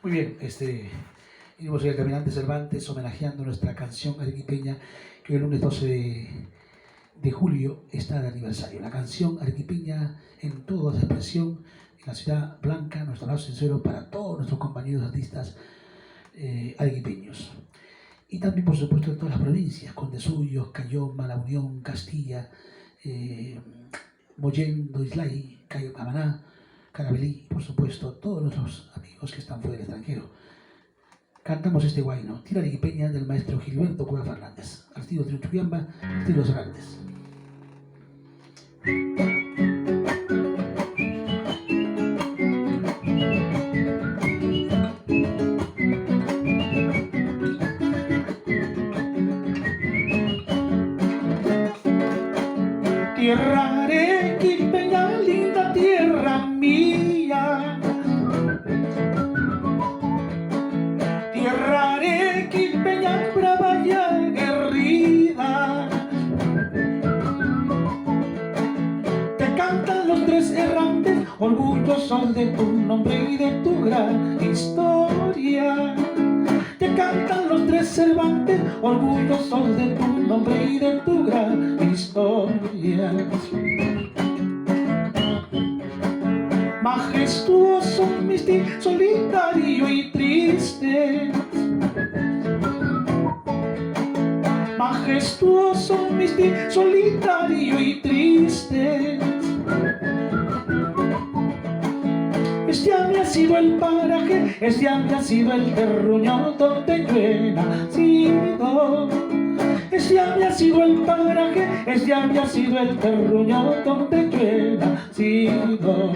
Muy bien, iremos a ir al Caminante Cervantes homenajeando nuestra canción arequipeña que hoy el lunes 12 de julio está de aniversario. La canción arequipeña en toda su expresión, en la ciudad blanca, nuestro abrazo sincero para todos nuestros compañeros artistas arequipeños. Y también, por supuesto, en todas las provincias, Condesuyos, Cayoma, La Unión, Castilla, Mollendo, Islay, Camaná, Carabelí, por supuesto, todos nuestros amigos que están fuera del extranjero. Cantamos este guayno, tira arequipeña del maestro Gilberto Cueva Fernández, al estilo Triunchuquiamba, estilo Los Grandes. Tierra arequipeña, linda tierra mía. Tierra arequipeña, brava y aguerrida. Te cantan los tres errantes, orgullosos de tu nombre y de tu gran historia. Te cantan los tres Cervantes, orgullosos de tu nombre y de tu gran historia. Majestuoso, místico, solitario y triste. Majestuoso, místico, solitario y triste. Este había sido el paraje, este había sido el terruño donde yo he nacido. Este había sido el paraje, este había sido el terruño donde yo he nacido.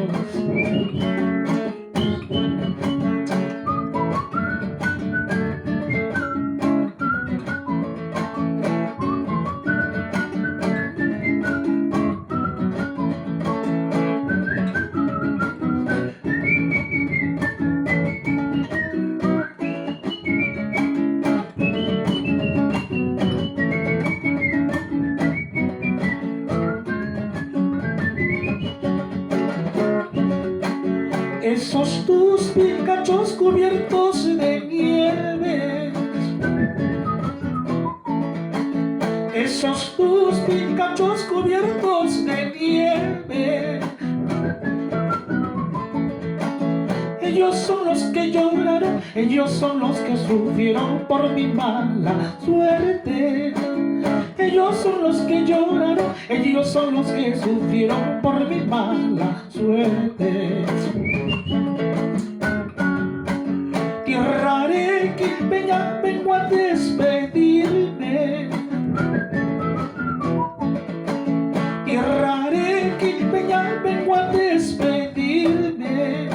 Esos tus picachos cubiertos de nieve, esos tus picachos cubiertos de nieve, ellos son los que lloraron, ellos son los que sufrieron por mi mala suerte. Ellos son los que lloraron, ellos son los que sufrieron por mi mala suerte. Tierra arequipeña, vengo a despedirme. Tierra arequipeña, vengo a despedirme.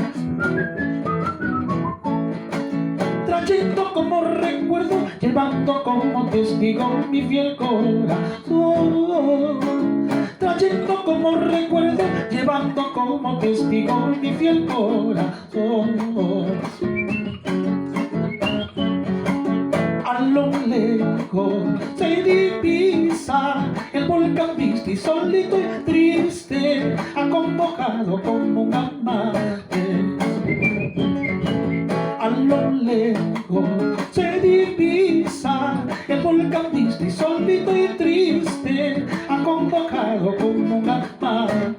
Trayendo como recuerdo, llevando como testigo mi fiel corazón. Trayendo como recuerdo, llevando como testigo mi fiel corazón. A lo lejos se divisa el volcán Vistí, solito y triste, acongojado como un amante. A lo lejos se divisa el volcán Vistí, solito y triste, acongojado como un amante.